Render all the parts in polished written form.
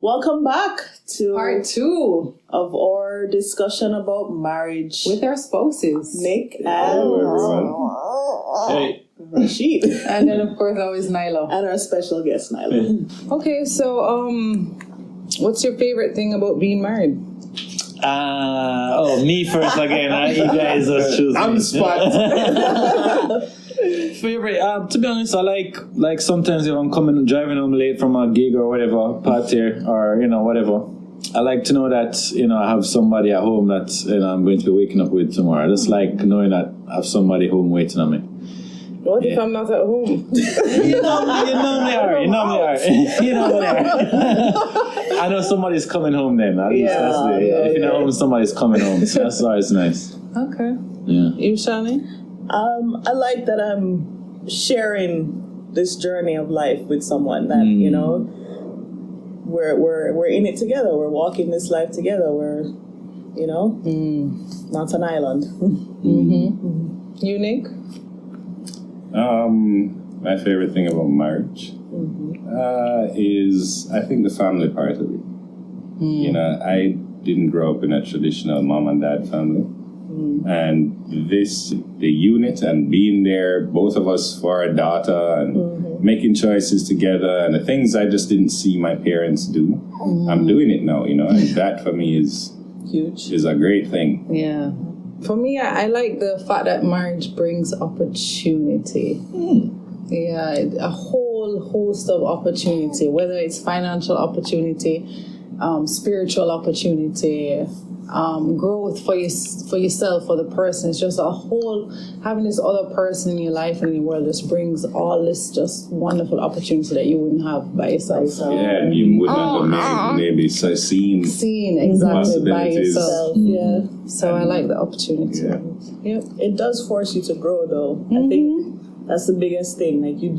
Welcome back to part 2 of our discussion about marriage with our spouses, Nick and Hey. Rashid, and then of course always Nyla, and our special guest Nyla. Okay, so what's your favorite thing about being married? Me first again. You guys just choose on the spot. Favorite, to be honest, I like sometimes if I'm driving home late from a gig or whatever, party or whatever, I like to know that I have somebody at home that I'm going to be waking up with tomorrow. I just like knowing that I have somebody home waiting on me. What if I'm not at home? You know me are. I know somebody's coming home then. At least that's if you're not home, somebody's coming home. So that's always nice. Okay. Yeah. You, Shani? I like that I'm sharing this journey of life with someone that we're in it together. We're walking this life together. We're not an island. You, Nick? My favorite thing about marriage is, I think, the family part of it. I didn't grow up in a traditional mom and dad family. And the unit and being there, both of us for our daughter and making choices together and the things I just didn't see my parents do, I'm doing it now, and that for me is huge. Is a great thing. Yeah. For me, I like the fact that marriage brings opportunity. Yeah, a whole host of opportunity, whether it's financial opportunity, spiritual opportunity, growth for yourself, for the person. It's just a whole, having this other person in your life and in your world just brings all this just wonderful opportunity that you wouldn't have by yourself. Yeah, and you wouldn't have maybe seen exactly by yourself. Yeah. So I like the opportunity. Yeah. Yep. It does force you to grow though. I think that's the biggest thing. Like you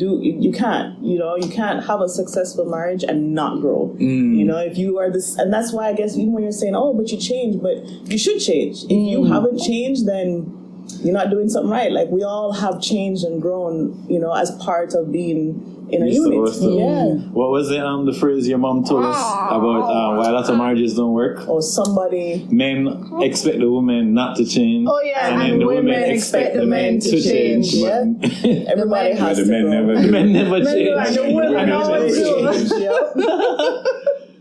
can't have a successful marriage and not grow. If you are this, and that's why I guess even when you're saying, oh, but you changed, but you should change. If you haven't changed, then you're not doing something right. Like we all have changed and grown, as part of being in a unit. Yeah. What was the phrase your mom told us about why lots of marriages don't work? Or somebody. Men expect the women not to change. Oh yeah, and then the women expect the men to change. Yeah. Everybody has to men grow. The men never change. And the women always change.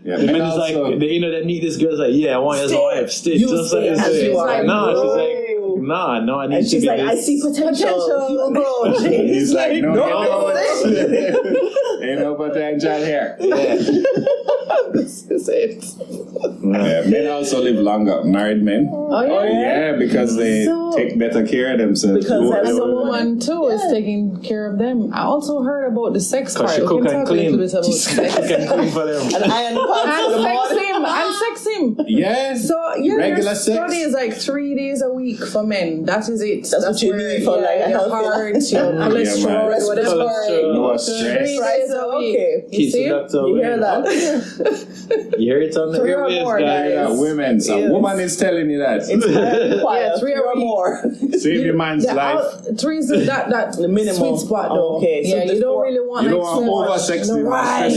Yeah, the men is like, they meet this girl's like, yeah, I want you as a wife. Stay just like as you are. No, she's like, no, I need and to she's be like, this. I see potential. You will grow. He's like, no. Ain't no potential here. Yeah. This is it. Yeah, men also live longer. Married men. Oh yeah. Yeah, because they take better care of themselves. Because as a woman too is taking care of them. I also heard about the sex part. She cook and clean. About sex. Cook and clean for them. And iron pants And sex him. Yes. So regular your sex. study is like 3 days a week for men. That is it. That's what you need for like a your healthy heart, life. your cholesterol, whatever. No stress. 3 days a week. Okay. You see? You hear that? You hear it on the 3 or airwaves, more, guys. guys. Women. So a woman is telling you that. It's quiet. 3 or more. Save your man's life. 3 is that The minimum. sweet spot though. Okay. So Yeah, you don't really want You like don't want over sex. No, right.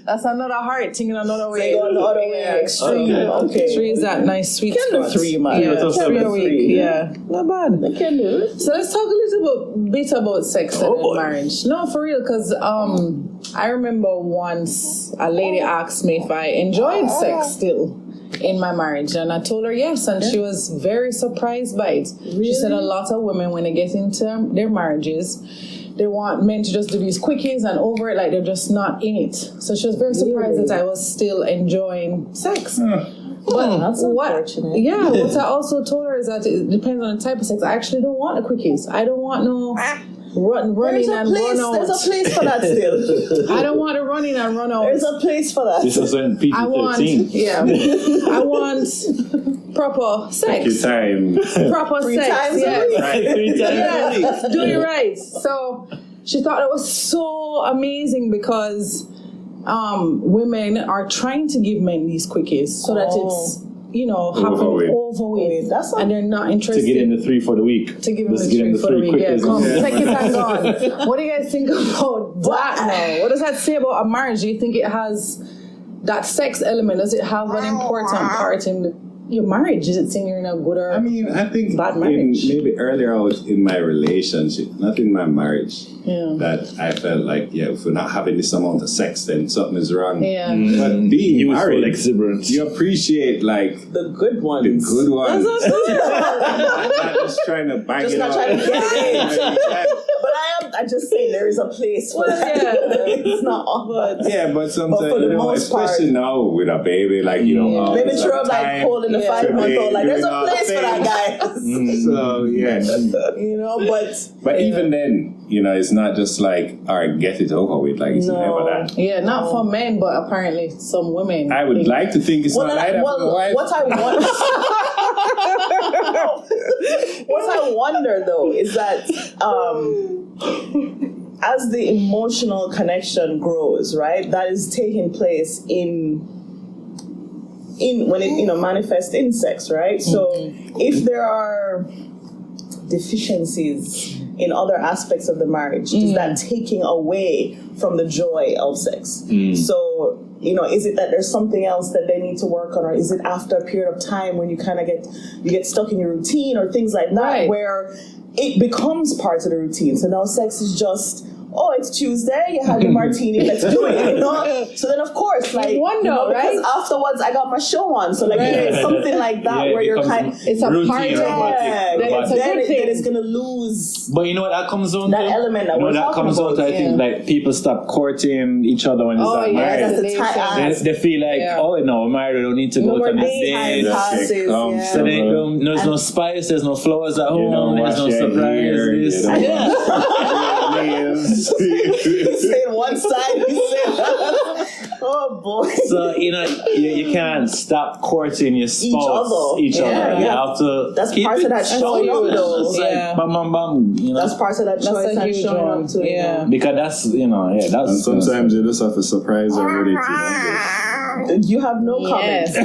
That's another heart thing in another way. Go another way. Extreme. Okay. 3 is that nice sweet Can do spot. 3, man. Yeah, Can 3 do a week. 3. Yeah, not bad. I can do it. So let's talk a little bit about sex and marriage. No, for real, because I remember once a lady asked me if I enjoyed sex still in my marriage, and I told her yes, and she was very surprised by it. Really? She said a lot of women, when they get into their marriages, they want men to just do these quickies and over it, like they're just not in it. So she was very surprised that I was still enjoying sex. But that's unfortunate. Yeah, what I also told her is that it depends on the type of sex. I actually don't want the quickies. I don't want no running and run out. There's a place for that still. I don't want to running and run out. There's a place for that. This is when PG-13. I want proper sex. Proper 3 sex. times a week. Right, 3 times a week. Do it right. So she thought it was so amazing because women are trying to give men these quickies so that it's having overweight, and they're not interested to get in the 3 for the week. To give him Let's the get in 3 for the week. Yeah, quick come, as- take it and gone. What do you guys think about that now? What does that say about a marriage? Do you think it has that sex element? Does it have an important part in your marriage? Is it saying you're in a good or I mean, I think bad marriage? maybe earlier I was in my relationship, not in my marriage, Yeah. that I felt like, if we're not having this amount of sex, then something is wrong. Yeah. But being Youthful married, exuberance. you appreciate like The good ones. the good ones. That's Not just trying to bang Just it not out. trying to get it in. Yeah. But I just say there is a place for that. yeah. It's not all but Yeah, but sometimes, But for the most especially now with a baby, like, oh, maybe it's true not of like time. holding the 5-month-old. Like there's a Doing all place for that things. guy. So, yeah. But even then, it's not just like, all right, get it over with. Like, it's No. never that. Yeah, not for men, but apparently some women. I would think- like to think it's not like that for my wife. What I want, what I wonder though is that as the emotional connection grows, right, that is taking place in when it manifests in sex, right? So if there are deficiencies in other aspects of the marriage, is that taking away from the joy of sex? So is it that there's something else that they need to work on, or is it after a period of time when you kind of get stuck in your routine or things like that, Right. where it becomes part of the routine? So now sex is just, oh, it's Tuesday, you had your martini, let's do it, So then, of course, like, wonder, because right? afterwards I got my show on. So, like, it's something like that Yeah, where it you're becomes kind It's a routine, part of robotic, yeah, Then it's a then good thing. it's going to lose. But you know what that comes on That to? element that you know we're that talking comes on about, to, I think, yeah. like, people stop courting each other when Oh, it's not yeah, married. That's the They tight say- ass. They feel like, Yeah. oh, no, we're married, we don't need to No go more to the Time date. passes, yeah. So there's no spice, there's no flowers at You home, don't there's no wash your hair, you surprises. don't Yeah. nails. Saying one side, he said, oh boy. So, you can't stop courting your spouse, other. each other. Yeah, You yeah. have to That's keep part it of that showing choice, up. though. It's Yeah. like, bam, bam, bam. That's part of that That's choice a and huge showing one. up to Yeah. Because that's, that's... And sometimes you just have to surprise her with it, You have no comment. Yes.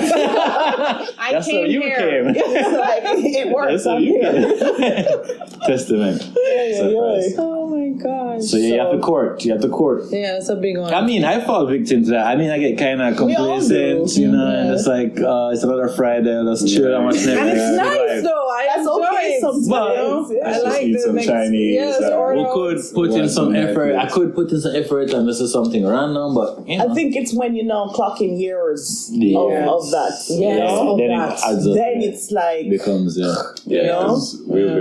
I That's how came you here. came. It's like, it works. That's how I'm you here. came. Testament. Surprise. Oh my gosh. So you have to court. You have to court. Yeah, that's a big one. I mean, I fall victim to that. I mean, I get kind of We all complacent, do. and it's like, it's another Friday, let's chill and watch Netflix. and it's nice Like, though. I That's enjoy okay it. sometimes. You know? I Just like eat the some next, Chinese, Yes, or We could put in Watch some some effort. Netflix. I could put in some effort, and this is something random, but I think it's when clocking years Yeah. of that. Yes. You know? of then that. it adds up. Then it's like becomes you know?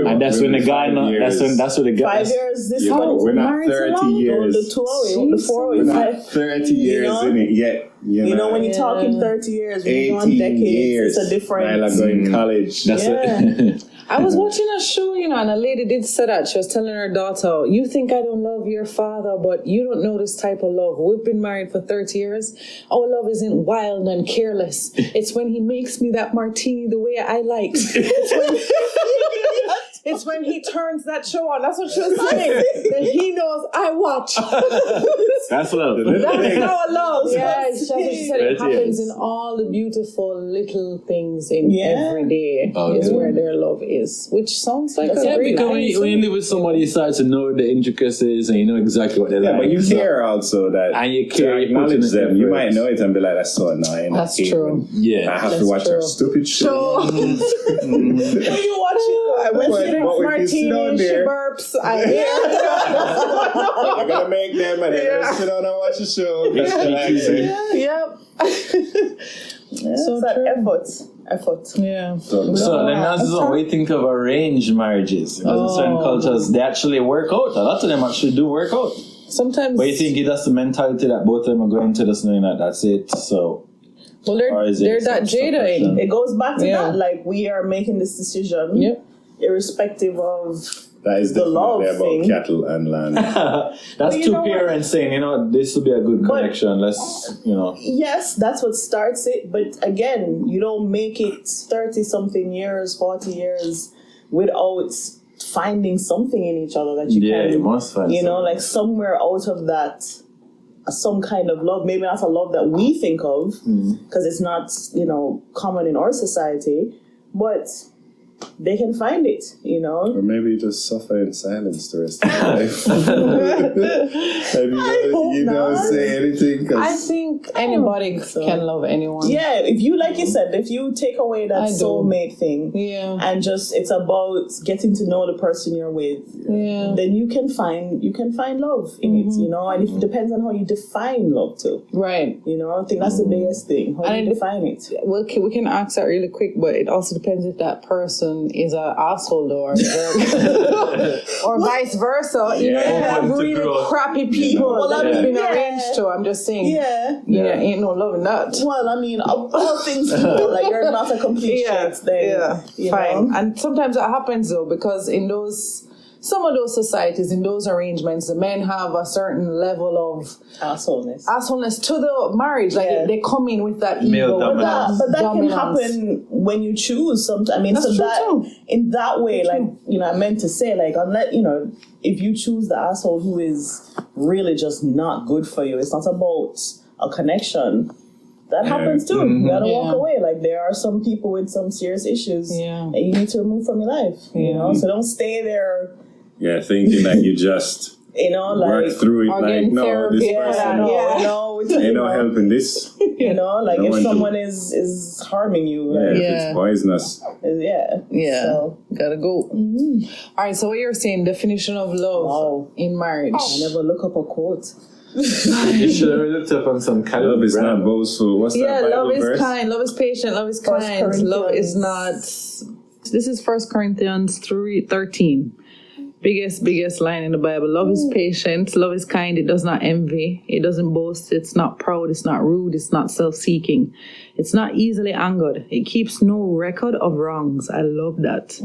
and that's when the guy that's when the guy 5 years. This Yeah, one but is we're not married so 30 long? years. the 2 the 4 We're not 5. 30 years know? in it yet. You know, when you're Yeah. talking 30 years, when you're 18 on decades, years. it's a different. While I go in college. That's Yeah. it. I was watching a show, and a lady did say that. She was telling her daughter, you think I don't love your father, but you don't know this type of love. We've been married for 30 years. Our love isn't wild and careless. It's when he makes me that martini the way I like. It's when he turns that show on. That's what she was saying. That he knows I watch. That's love. That's our love. Yeah, she said it Right, happens yes. in all the beautiful little things in Yeah. every day is where their love is, which sounds like That's a Yeah, great because when you live with somebody, you start to know the intricacies and you know exactly what they Yeah, like. but you So- care also that And you care, to you put in acknowledge the them. You effort. might know it and be like, that's so annoying. That's I hate true. when Yeah. I have to That's watch true. a stupid show. When you watch it, But She drinks what we can sit down martini, she there, burps. I hear. I'm gonna make them and then Yeah. sit down and watch the show. Just relax. Yep. so that effort. Yeah. So then that's what we think of arranged marriages. Because in certain cultures, they actually work out. A lot of them actually do work out. Sometimes. But you think that's the mentality that both of them are going to, just knowing that that's it. So, Well, or is it they're that some Jada in. suppression? It goes back to Yeah. that. Like, we are making this decision, Yep. irrespective of That is the love definitely about thing. cattle and land. That's you two know what? parents saying, this would be a good connection. Let's, Yes, that's what starts it. But again, you don't make it 30-something years, 40 years without finding something in each other that you Yeah, can, you must find you know, something. like somewhere out of that some kind of love, maybe not a love that we think of, because it's not, common in our society, but they can find it, Or maybe you just suffer in silence the rest of your life. And you don't say anything. I think anybody can love anyone. Yeah, if you, like you said, if you take away that soulmate thing, and just it's about getting to know the person you're with, then you can find love in it, and it depends on how you define love too. Right. I think that's the biggest thing. How do you define it? Well, we can ask that really quick, but it also depends if that person is an asshole or or vice versa. You have really crappy people that have been arranged to. I'm just saying. Ain't no love in that. Well, I mean, all things equal, like you're not a complete shit. Then, fine. And sometimes that happens though, because in some of those societies, in those arrangements, the men have a certain level of assholeness to the marriage. Like they come in with that ego, but that can happen when you choose. Sometimes, I mean, in that way, like I meant to say, like unless if you choose the asshole who is really just not good for you, it's not about a connection. That happens too. You gotta walk away. Like there are some people with some serious issues that you need to remove from your life. So don't stay there. Yeah, thinking that you just work through it. Like no, this person, ain't no helping this. Like if someone is harming you, if it's poisonous. So gotta go. All right. So what you're saying? Definition of love in marriage. I never look up a quote. You should have looked up on some kind love of is not boastful. What's that Bible love verse? is kind. Love is patient. Love is kind. Love is not. This is 1 Corinthians 3:13. Biggest line in the Bible. Love is patient. Love is kind. It does not envy. It doesn't boast. It's not proud. It's not rude. It's not self-seeking. It's not easily angered. It keeps no record of wrongs. I love that.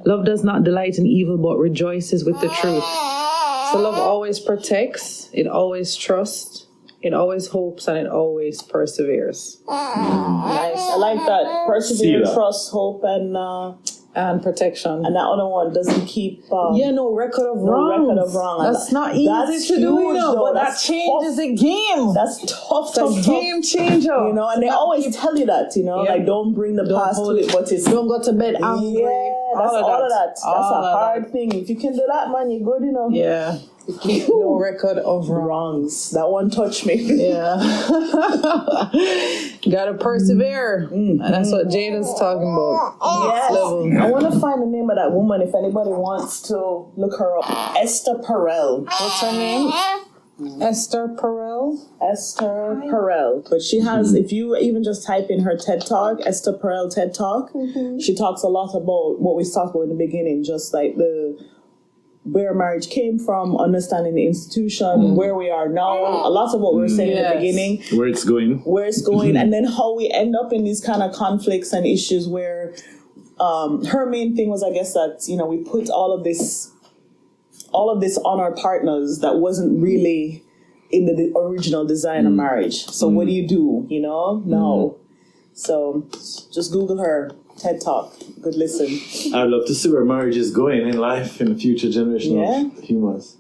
Love does not delight in evil, but rejoices with the truth. So love always protects. It always trusts. It always hopes, and it always perseveres. Nice. I like that. Persevere, trust, hope, and protection. And that other one doesn't keep no record of wrong. That's not easy to do, but that changes the game. That's tough. Game changer. And they always tell you that, like don't bring the past to it, but it's don't go to bed angry. Yeah, that's all of that. That's a hard thing. If you can do that, man, you're good, Yeah. Keep no record of wrongs. That one touched me. Yeah. Gotta persevere. And that's what Jada's talking about. Yes. I want to find the name of that woman if anybody wants to look her up. Esther Perel. What's her name? Esther Perel? Esther Perel. But she has, if you even just type in her TED Talk, Esther Perel TED Talk, she talks a lot about what we talked about in the beginning, just like where marriage came from, understanding the institution, where we are now, a lot of what we were saying in the beginning. Where it's going, and then how we end up in these kind of conflicts and issues where her main thing was, I guess, that, we put all of this on our partners that wasn't really in the original design of marriage. So what do you do, No. So just Google her TED Talk. Good listen. I'd love to see where marriage is going in life in the future generation of humans.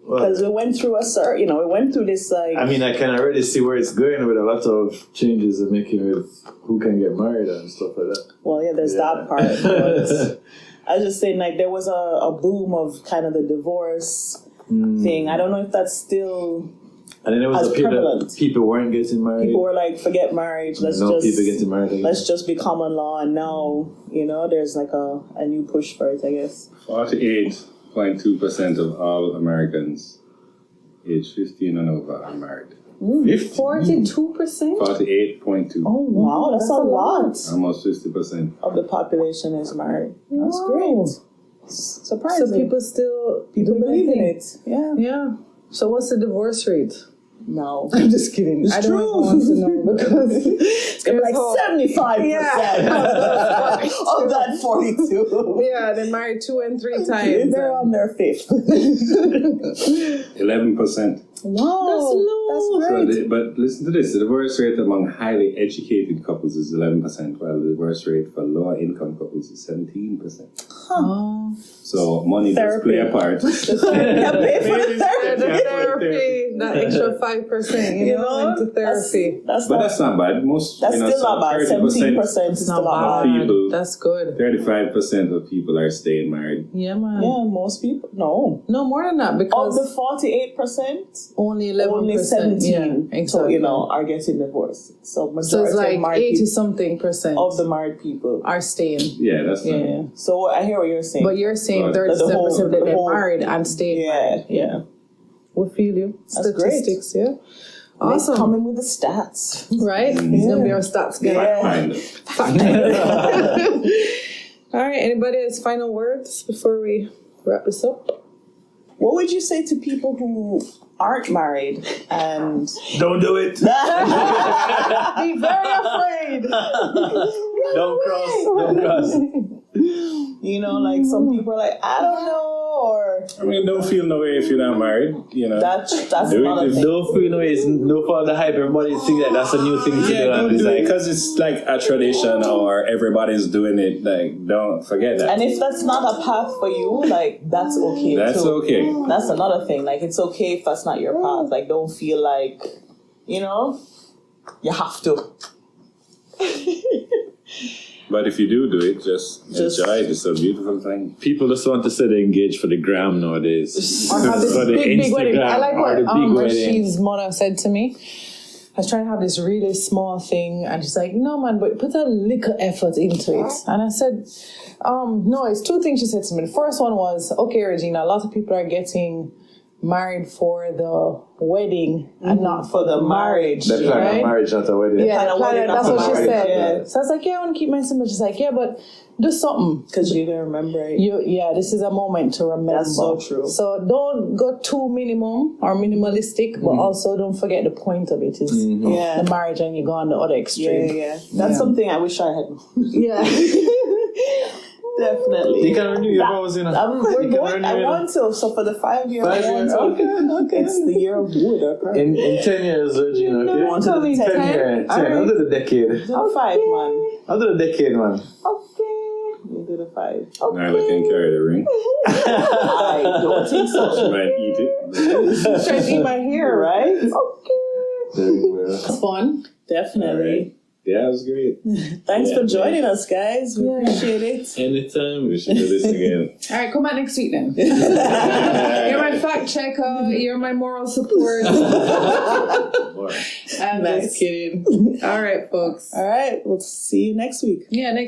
Because we went through we went through this like. I mean, I can already see where it's going with a lot of changes they're making with who can get married and stuff like that. Well, there's that part. But I was just saying, like, there was a boom of kind of the divorce thing. I don't know if that's still. And then there was a period that people weren't getting married. People were like, forget marriage. People getting married again. Let's just be common law. And now, there's like a new push for it, I guess. 48.2% of all Americans aged 15 and over are married. 42%? 48.2. Oh, wow. That's a lot. Almost 50% of the population is married. That's great. Surprising. So people believe in it. Yeah. Yeah. So what's the divorce rate? No. I'm just kidding. It's I true. don't even want to know because it's gonna be like 75% of that 42. Yeah, they married 2 and 3 times. They're on their 5th. 11%. Wow, that's low. That's great. But listen to this: the divorce rate among highly educated couples is 11%, while the divorce rate for lower income couples is 17%. Oh. So money does play a part. Pay for the therapy. therapy, that extra 5%, you know, into therapy. That's not bad. Most That's still not bad. 17% is still not bad. People, that's good. 35% of people are staying married. Yeah, man. Yeah, most people. No, more than that, of because the 48%, only 11%, only 17, yeah, exactly. are getting divorced. So majority So it's like of 80 something percent of the married people are staying. Yeah, that's not. Yeah. So I hear what you're saying. But you're saying But 37% that the they're whole- married and staying married. yeah. We feel you. That's great. Statistics, yeah. Nice Awesome. coming with the stats. Right? It's going to be our stats guy. Yeah. Kind of. All right. Anybody has final words before we wrap this up? What would you say to people who aren't married and Don't do it. Be very afraid. Don't cross. like some people are like, I don't know, or I mean, don't feel no way if you're not married. that's Do it another if- thing. Don't feel no ways. No for the hype. Everybody think that that's a new thing to Yeah, do. don't And it's do it like, because it's like a tradition or everybody's doing it. Like, don't forget that. And if that's not a path for you, like that's okay That's too. okay. That's another thing. Like it's okay if that's not your path. Like don't feel like, you have to. But if you do it, just enjoy it. It's a beautiful thing. people just want to say they engage for the gram nowadays. Or have this For the big wedding. I like or what the big wedding. Rasheed's mother said to me. I was trying to have this really small thing, and she's like, no, man, but put a little effort into it. And I said, no, it's two things she said to me. The first one was, okay, Regina, a lot of people are getting married for the wedding and not for the marriage. They're planning right? a marriage, not a wedding. Yeah, Plan a wedding, not that's for what she marriage, said. yeah. So I was like, yeah, I want to keep mine simple. She's like, yeah, but do something. Because you're gonna remember it. This is a moment to remember. That's so true. So don't go too minimum or minimalistic, but also don't forget the point of it is Yeah. the marriage, and you go on the other extreme. Yeah. That's something I wish I had. Yeah. Definitely. You can renew your vows, We're You can going, renew I it. want to. So for the 5 year, 5 I want years. to. Okay. It's the year of wood. Okay. In 10 years, Regina, okay? want to do 10 10? years. 10. Alright. I'll do the decade. Do 5, man. I'll do the decade, man. Okay. You do the 5. Nyla can carry the ring. I don't think She so. might eat it. Trying to eat my hair, Right? Very well. It's fun. Definitely. Yeah, it was great. Thanks Yeah, for joining us, guys. We appreciate it. Anytime. We should do this again. All right, come back next week then. You're my fact checker. You're my moral support. I'm Nice. just kidding. All right, folks. All right. We'll see you next week. Yeah, next